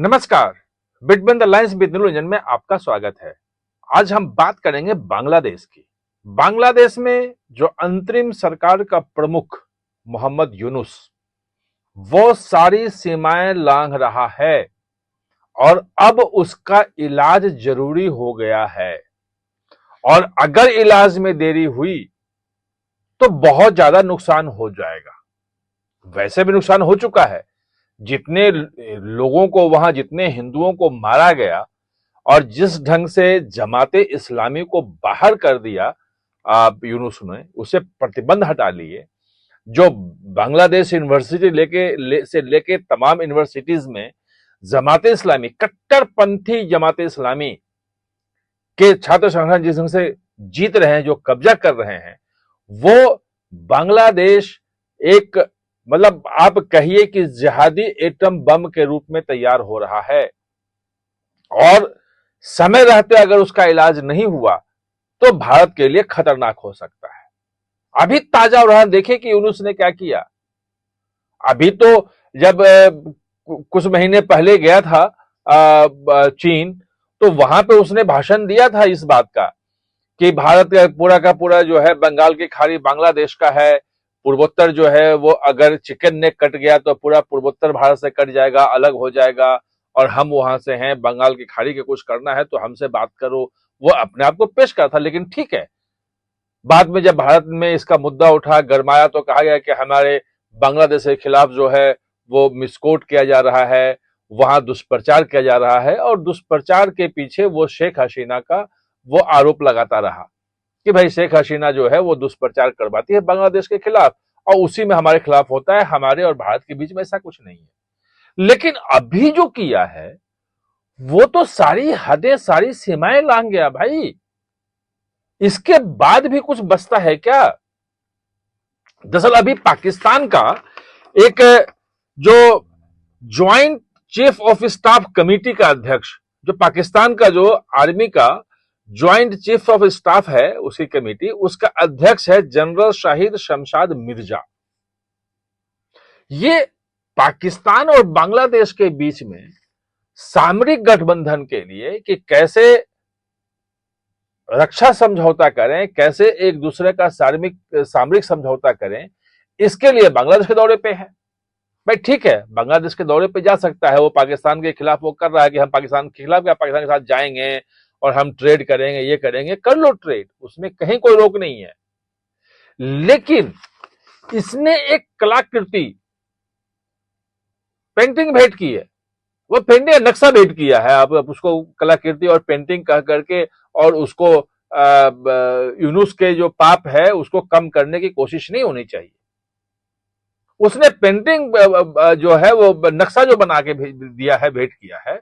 नमस्कार। Between the lines with नीलू में आपका स्वागत है। आज हम बात करेंगे बांग्लादेश की। बांग्लादेश में जो अंतरिम सरकार का प्रमुख मोहम्मद यूनुस, वो सारी सीमाएं लांघ रहा है और अब उसका इलाज जरूरी हो गया है। और अगर इलाज में देरी हुई तो बहुत ज्यादा नुकसान हो जाएगा। वैसे भी नुकसान हो चुका है। जितने लोगों को वहां, जितने हिंदुओं को मारा गया और जिस ढंग से जमाते इस्लामी को बाहर कर दिया यूनुस ने, उसे प्रतिबंध हटा लिए। जो बांग्लादेश यूनिवर्सिटी से लेके तमाम यूनिवर्सिटीज में जमाते इस्लामी, कट्टरपंथी जमाते इस्लामी के छात्र संगठन जिस ढंग से जीत रहे हैं, जो कब्जा कर रहे हैं, वो बांग्लादेश एक, मतलब आप कहिए कि जिहादी एटम बम के रूप में तैयार हो रहा है। और समय रहते अगर उसका इलाज नहीं हुआ तो भारत के लिए खतरनाक हो सकता है। अभी ताजा उदाहरण देखिए कि यूनुस ने क्या किया। अभी तो जब कुछ महीने पहले गया था चीन, तो वहां पे उसने भाषण दिया था इस बात का कि भारत का पूरा जो है बंगाल की खाड़ी बांग्लादेश का है। पूर्वोत्तर जो है वो अगर चिकन नेक कट गया तो पूरा पूर्वोत्तर भारत से कट जाएगा, अलग हो जाएगा, और हम वहां से हैं, बंगाल की खाड़ी के कुछ करना है तो हमसे बात करो। वो अपने आप को पेश करता। लेकिन ठीक है, बाद में जब भारत में इसका मुद्दा उठा, गरमाया, तो कहा गया कि हमारे बांग्लादेश के खिलाफ जो है वो मिसकोट किया जा रहा है, वहां दुष्प्रचार किया जा रहा है। और दुष्प्रचार के पीछे वो शेख हसीना का वो आरोप लगाता रहा कि भाई शेख हसीना जो है वो दुष्प्रचार करवाती है बांग्लादेश के खिलाफ, और उसी में हमारे खिलाफ होता है। हमारे और भारत के बीच में ऐसा कुछ नहीं है। लेकिन अभी जो किया है वो तो सारी हदें, सारी सीमाएं लांघ गया भाई। इसके बाद भी कुछ बचता है क्या? दरअसल अभी पाकिस्तान का एक जो joint chief of staff committee का अध्यक्ष, जो पाकिस्तान का जो आर्मी का ज्वाइंट चीफ ऑफ स्टाफ है, उसकी कमेटी, उसका अध्यक्ष है जनरल शाहिद शमशाद मिर्जा। ये पाकिस्तान और बांग्लादेश के बीच में सामरिक गठबंधन के लिए कि कैसे रक्षा समझौता करें, कैसे एक दूसरे का सामरिक समझौता करें, इसके लिए बांग्लादेश के दौरे पे है। भाई ठीक है, बांग्लादेश के दौरे पे जा सकता है, वो पाकिस्तान के खिलाफ वो कर रहा है कि हम पाकिस्तान के खिलाफ या पाकिस्तान के साथ जाएंगे और हम ट्रेड करेंगे, ये करेंगे, कर लो ट्रेड, उसमें कहीं कोई रोक नहीं है। लेकिन इसने एक कलाकृति पेंटिंग भेंट की है। वो पेंटिंग नक्शा भेंट किया है, आप उसको कलाकृति और पेंटिंग कह करके, और उसको यूनुस के जो पाप है उसको कम करने की कोशिश नहीं होनी चाहिए। उसने पेंटिंग जो है वो नक्शा जो बना के दिया है, भेंट किया है,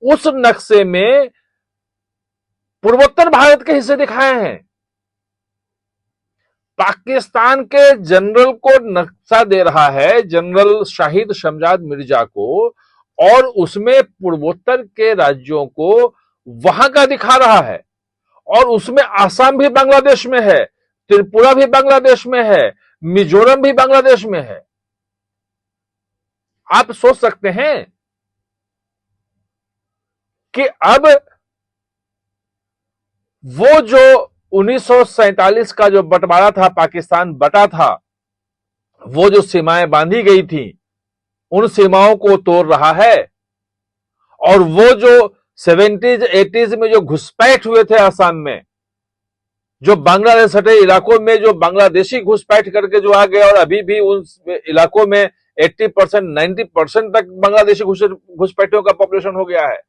उस नक्शे में पूर्वोत्तर भारत के हिस्से दिखाए हैं। पाकिस्तान के जनरल को नक्शा दे रहा है, जनरल शाहिद शमशाद मिर्जा को, और उसमें पूर्वोत्तर के राज्यों को वहां का दिखा रहा है। और उसमें आसाम भी बांग्लादेश में है, त्रिपुरा भी बांग्लादेश में है, मिजोरम भी बांग्लादेश में है। आप सोच सकते हैं कि अब वो जो 1947 का जो बंटवारा था, पाकिस्तान बटा था, वो जो सीमाएं बांधी गई थी, उन सीमाओं को तोड़ रहा है। और वो जो 70s 80s में जो घुसपैठ हुए थे असम में, जो बांग्लादेश सटे इलाकों में जो बांग्लादेशी घुसपैठ करके जो आ गए, और अभी भी उन इलाकों में 80% 90% तक बांग्लादेशी घुसपैठियों का पॉपुलेशन हो गया है।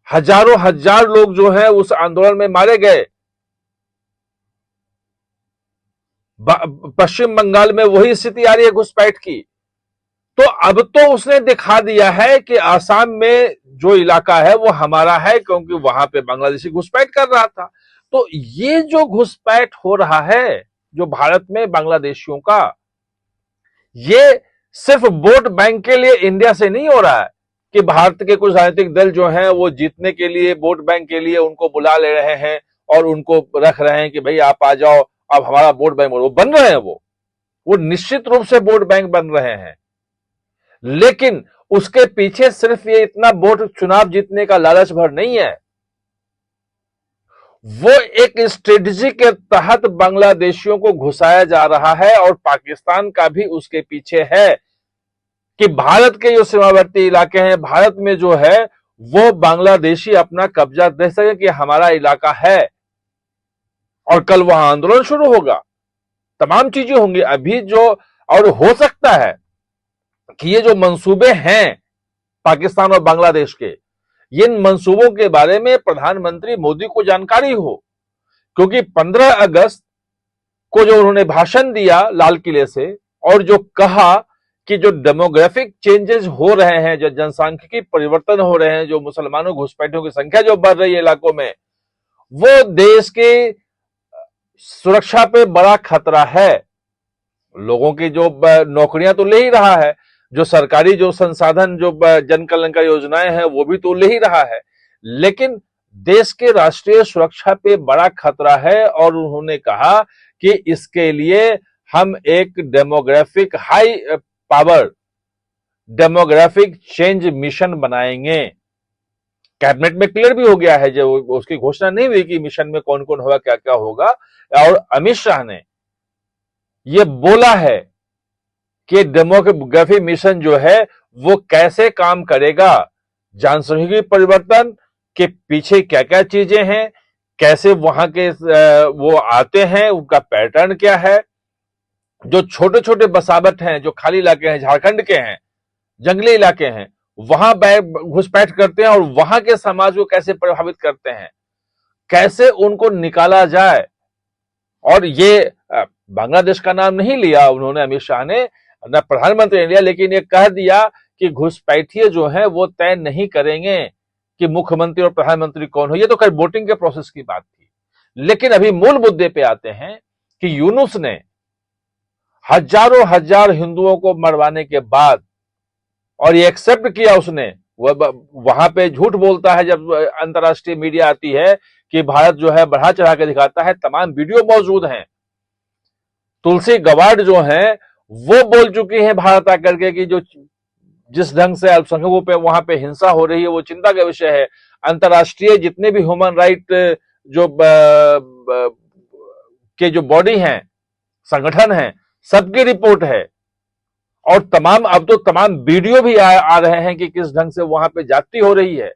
हजारों हजार लोग जो हैं उस आंदोलन में मारे गए। पश्चिम बंगाल में वही स्थिति आ रही है घुसपैठ की। तो अब तो उसने दिखा दिया है कि आसाम में जो इलाका है वो हमारा है, क्योंकि वहां पे बांग्लादेशी घुसपैठ कर रहा था। तो ये जो घुसपैठ हो रहा है जो भारत में बांग्लादेशियों का, ये सिर्फ वोट बैंक के लिए इंडिया से नहीं हो रहा है कि भारत के कुछ राजनीतिक दल जो हैं वो जीतने के लिए, वोट बैंक के लिए उनको बुला ले रहे हैं और उनको रख रहे हैं कि भाई आप आ जाओ, अब हमारा वोट बैंक, वो बन रहे हैं, वो निश्चित रूप से वोट बैंक बन रहे हैं। लेकिन उसके पीछे सिर्फ ये इतना वोट चुनाव जीतने का लालच भर नहीं है, वो एक स्ट्रेटजी के तहत बांग्लादेशियों को घुसाया जा रहा है और पाकिस्तान का भी उसके पीछे है कि भारत के जो सीमावर्ती इलाके हैं, भारत में जो है वो बांग्लादेशी अपना कब्जा दे सके कि हमारा इलाका है, और कल वहां आंदोलन शुरू होगा, तमाम चीजें होंगी अभी जो, और हो सकता है कि ये जो मंसूबे हैं पाकिस्तान और बांग्लादेश के, इन मंसूबों के बारे में प्रधानमंत्री मोदी को जानकारी हो, क्योंकि 15 अगस्त को जो उन्होंने भाषण दिया लाल किले से और जो कहा कि जो डेमोग्राफिक चेंजेस हो रहे हैं, जो जनसांख्यिकी परिवर्तन हो रहे हैं, जो मुसलमानों घुसपैठियों की संख्या जो बढ़ रही है इलाकों में, वो देश की सुरक्षा पे बड़ा खतरा है। लोगों की जो नौकरियां तो ले ही रहा है, जो सरकारी जो संसाधन, जो जन कल्याणकारी योजनाएं हैं वो भी तो ले ही रहा है, लेकिन देश के राष्ट्रीय सुरक्षा पे बड़ा खतरा है। और उन्होंने कहा कि इसके लिए हम एक demographic high power demographic change mission बनाएंगे। कैबिनेट में क्लियर भी हो गया है, जो उसकी घोषणा नहीं हुई कि मिशन में कौन कौन होगा, क्या क्या होगा, और अमित शाह ने यह बोला है कि डेमोग्राफी मिशन जो है वो कैसे काम करेगा, जनसांख्यिकी परिवर्तन के पीछे क्या क्या चीजें हैं, कैसे वहां के वो आते हैं, उनका पैटर्न क्या है, जो छोटे छोटे बसावट हैं, जो खाली इलाके हैं, झारखंड के हैं, जंगली इलाके हैं, वहां घुसपैठ करते हैं और वहां के समाज को कैसे प्रभावित करते हैं, कैसे उनको निकाला जाए। और ये बांग्लादेश का नाम नहीं लिया उन्होंने, अमित शाह ने, न प्रधानमंत्री ने लिया, लेकिन ये कह दिया कि घुसपैठिए जो है वो तय नहीं करेंगे कि मुख्यमंत्री और प्रधानमंत्री कौन हो। ये तो खैर वोटिंग के प्रोसेस की बात थी, लेकिन अभी मूल मुद्दे पे आते हैं कि यूनुस ने हजारों हजार हिंदुओं को मरवाने के बाद, और ये एक्सेप्ट किया उसने, वहां पे झूठ बोलता है जब अंतर्राष्ट्रीय मीडिया आती है कि भारत जो है बढ़ा चढ़ा के दिखाता है, तमाम वीडियो मौजूद हैं। तुलसी गवाड जो हैं वो बोल चुकी हैं भारत आकर के कि जो जिस ढंग से अल्पसंख्यकों पे वहां पे हिंसा हो रही है वो चिंता का विषय है। अंतर्राष्ट्रीय जितने भी ह्यूमन राइट जो के जो बॉडी हैं, संगठन हैं, सबकी रिपोर्ट है, और अब तो तमाम वीडियो भी आ रहे हैं कि किस ढंग से वहां पे जाति हो रही है।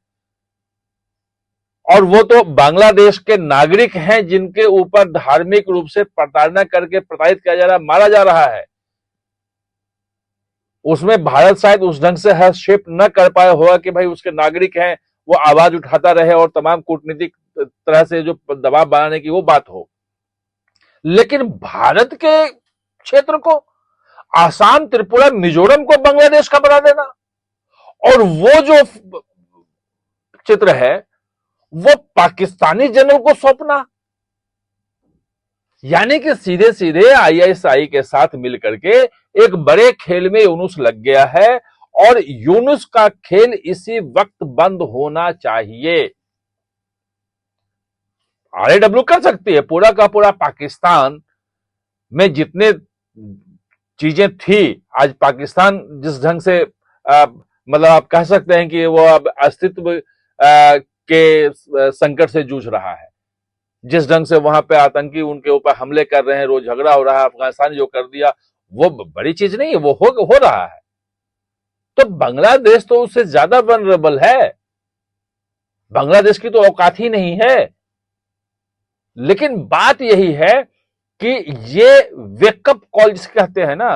और वो तो बांग्लादेश के नागरिक हैं जिनके ऊपर धार्मिक रूप से प्रताड़ना करके प्रताड़ित किया जा रहा है, मारा जा रहा है। उसमें भारत शायद उस ढंग से हस्तक्षेप न कर पाया होगा कि भाई उसके नागरिक हैं, वो आवाज उठाता रहे और तमाम कूटनीतिक तरह से जो दबाव बनाने की वो बात हो। लेकिन भारत के क्षेत्र को, आसाम, त्रिपुरा, मिजोरम को बांग्लादेश का बना देना, और वो जो चित्र है वो पाकिस्तानी जनरल को सौंपना, यानी कि सीधे सीधे आईएसआई के साथ मिलकर के एक बड़े खेल में यूनुस लग गया है, और यूनुस का खेल इसी वक्त बंद होना चाहिए। आरएडब्ल्यू कर सकती है, पूरा का पूरा पाकिस्तान में जितने चीजें थी, आज पाकिस्तान जिस ढंग से मतलब आप कह सकते हैं कि वो अब अस्तित्व के संकट से जूझ रहा है, जिस ढंग से वहां पे आतंकी उनके ऊपर हमले कर रहे हैं, रोज झगड़ा हो रहा है, अफगानिस्तान जो कर दिया वो बड़ी चीज नहीं है, वो हो रहा है। तो बांग्लादेश तो उससे ज्यादा वल्नरेबल है, बांग्लादेश की तो औकात ही नहीं है। लेकिन बात यही है कि ये वेकअप कॉल जिसे कहते हैं ना,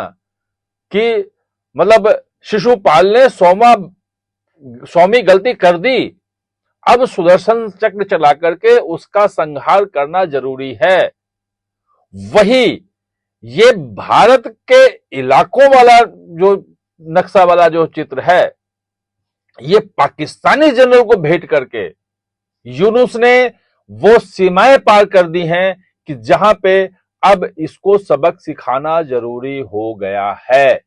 कि मतलब शिशुपाल ने 100वीं गलती कर दी, अब सुदर्शन चक्र चला करके उसका संहार करना जरूरी है। वही ये भारत के इलाकों वाला जो नक्शा वाला जो चित्र है, ये पाकिस्तानी जनरल को भेंट करके यूनुस ने वो सीमाएं पार कर दी हैं कि जहां पे अब इसको सबक सिखाना जरूरी हो गया है।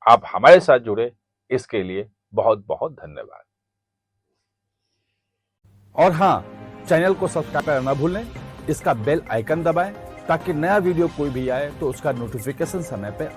आप हमारे साथ जुड़े, इसके लिए बहुत बहुत धन्यवाद। और हां, चैनल को सब्सक्राइब करना ना भूलें, इसका बेल आइकन दबाएं ताकि नया वीडियो कोई भी आए तो उसका नोटिफिकेशन समय पे